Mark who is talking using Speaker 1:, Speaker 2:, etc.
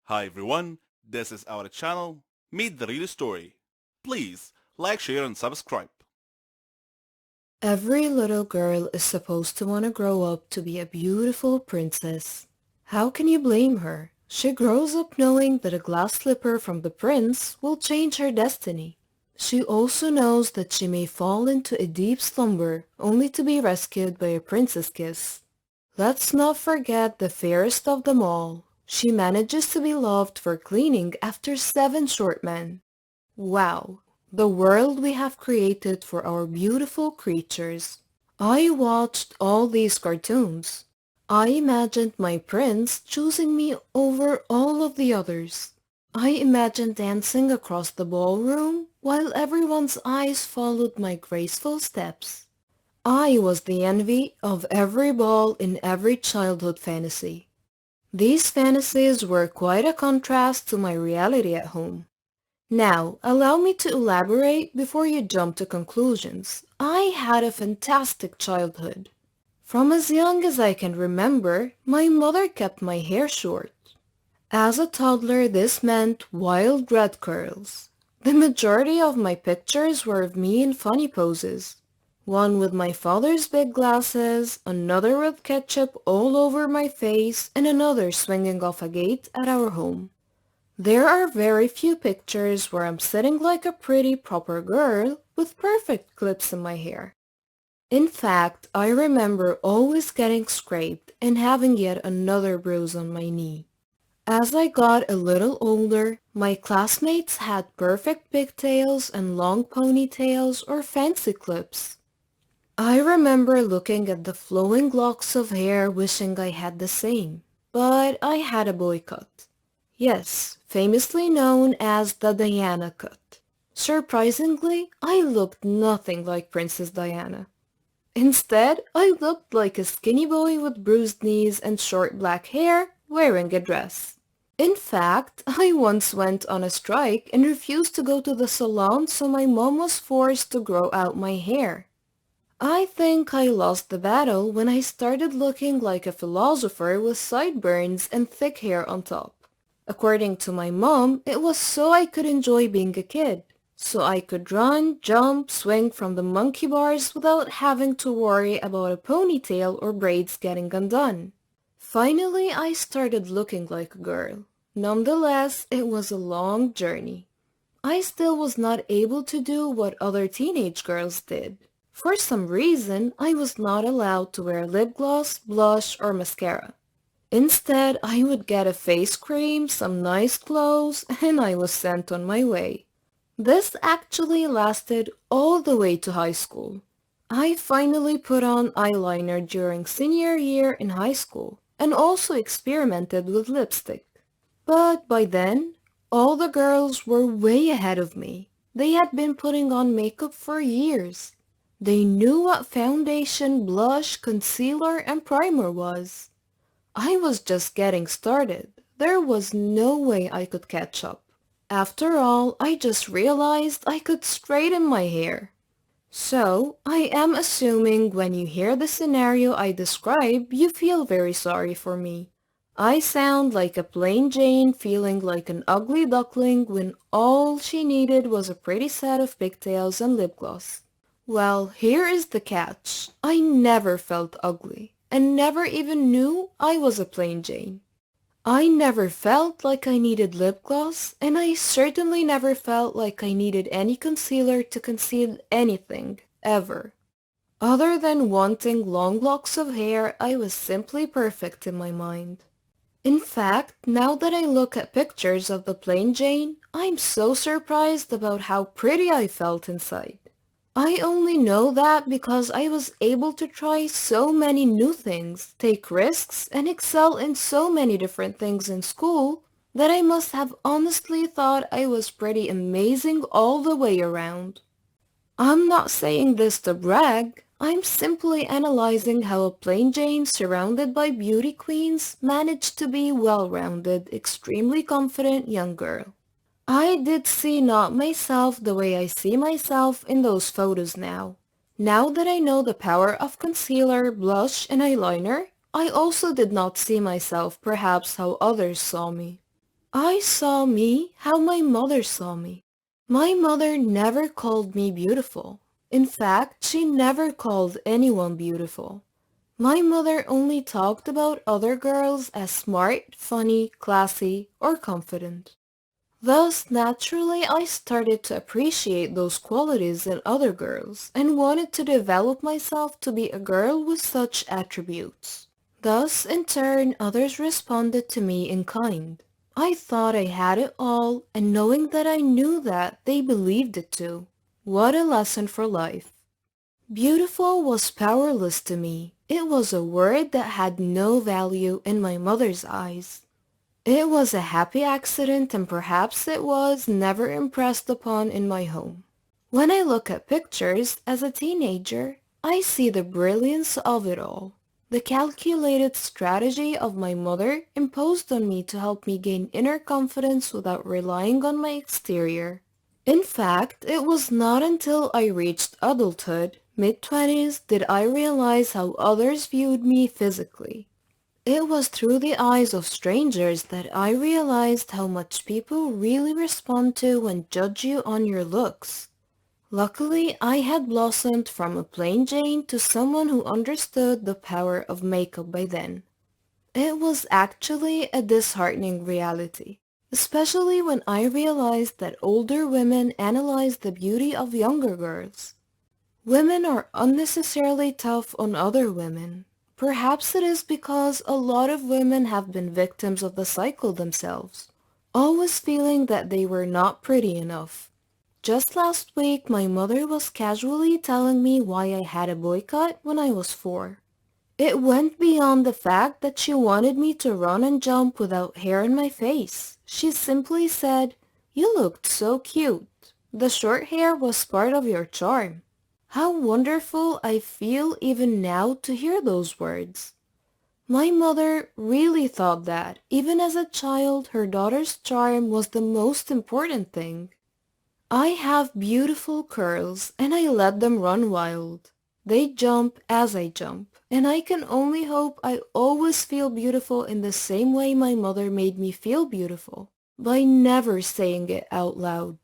Speaker 1: Hi everyone, this is our channel, Meet the Real Story. Please like, share and subscribe.
Speaker 2: Every little girl is supposed to want to grow up to be a beautiful princess. How can you blame her? She grows up knowing that a glass slipper from the prince will change her destiny. She also knows that she may fall into a deep slumber only to be rescued by a princess kiss. Let's not forget the fairest of them all. She manages to be loved for cleaning after 7 short men. Wow, the world we have created for our beautiful creatures. I watched all these cartoons. I imagined my prince choosing me over all of the others. I imagined dancing across the ballroom while everyone's eyes followed my graceful steps. I was the envy of every ball in every childhood fantasy. These fantasies were quite a contrast to my reality at home. Now, allow me to elaborate before you jump to conclusions. I had a fantastic childhood. From as young as I can remember, my mother kept my hair short. As a toddler, this meant wild red curls. The majority of my pictures were of me in funny poses. One with my father's big glasses, another with ketchup all over my face, and another swinging off a gate at our home. There are very few pictures where I'm sitting like a pretty proper girl with perfect clips in my hair. In fact, I remember always getting scraped and having yet another bruise on my knee. As I got a little older, my classmates had perfect pigtails and long ponytails or fancy clips. I remember looking at the flowing locks of hair wishing I had the same, but I had a boy cut. Yes, famously known as the Diana cut. Surprisingly, I looked nothing like Princess Diana. Instead, I looked like a skinny boy with bruised knees and short black hair wearing a dress. In fact, I once went on a strike and refused to go to the salon, so my mom was forced to grow out my hair. I think I lost the battle when I started looking like a philosopher with sideburns and thick hair on top. According to my mom, it was so I could enjoy being a kid. So I could run, jump, swing from the monkey bars without having to worry about a ponytail or braids getting undone. Finally, I started looking like a girl. Nonetheless, it was a long journey. I still was not able to do what other teenage girls did. For some reason, I was not allowed to wear lip gloss, blush, or mascara. Instead, I would get a face cream, some nice clothes, and I was sent on my way. This actually lasted all the way to high school. I finally put on eyeliner during senior year in high school and also experimented with lipstick. But by then, all the girls were way ahead of me. They had been putting on makeup for years. They knew what foundation, blush, concealer, and primer was. I was just getting started. There was no way I could catch up. After all, I just realized I could straighten my hair. So, I am assuming when you hear the scenario I describe, you feel very sorry for me. I sound like a plain Jane feeling like an ugly duckling when all she needed was a pretty set of pigtails and lip gloss. Well, here is the catch. I never felt ugly, and never even knew I was a plain Jane. I never felt like I needed lip gloss, and I certainly never felt like I needed any concealer to conceal anything, ever. Other than wanting long locks of hair, I was simply perfect in my mind. In fact, now that I look at pictures of the plain Jane, I'm so surprised about how pretty I felt inside. I only know that because I was able to try so many new things, take risks, and excel in so many different things in school that I must have honestly thought I was pretty amazing all the way around. I'm not saying this to brag. I'm simply analyzing how a plain Jane surrounded by beauty queens managed to be well-rounded, extremely confident young girl. I did see not myself the way I see myself in those photos now. Now that I know the power of concealer, blush, and eyeliner, I also did not see myself perhaps how others saw me. I saw me how my mother saw me. My mother never called me beautiful. In fact, she never called anyone beautiful. My mother only talked about other girls as smart, funny, classy, or confident. Thus, naturally, I started to appreciate those qualities in other girls and wanted to develop myself to be a girl with such attributes. Thus, in turn, others responded to me in kind. I thought I had it all, and knowing that I knew that, they believed it too. What a lesson for life. Beautiful was powerless to me. It was a word that had no value in my mother's eyes. It was a happy accident and perhaps it was never impressed upon in my home. When I look at pictures as a teenager, I see the brilliance of it all. The calculated strategy of my mother imposed on me to help me gain inner confidence without relying on my exterior. In fact, it was not until I reached adulthood, mid-20s, did I realize how others viewed me physically. It was through the eyes of strangers that I realized how much people really respond to and judge you on your looks. Luckily, I had blossomed from a plain Jane to someone who understood the power of makeup by then. It was actually a disheartening reality, especially when I realized that older women analyze the beauty of younger girls. Women are unnecessarily tough on other women. Perhaps it is because a lot of women have been victims of the cycle themselves, always feeling that they were not pretty enough. Just last week, my mother was casually telling me why I had a boycott when I was 4. It went beyond the fact that she wanted me to run and jump without hair in my face. She simply said, "You looked so cute. The short hair was part of your charm." How wonderful I feel even now to hear those words. My mother really thought that, even as a child, her daughter's charm was the most important thing. I have beautiful curls and I let them run wild. They jump as I jump, and I can only hope I always feel beautiful in the same way my mother made me feel beautiful, by never saying it out loud.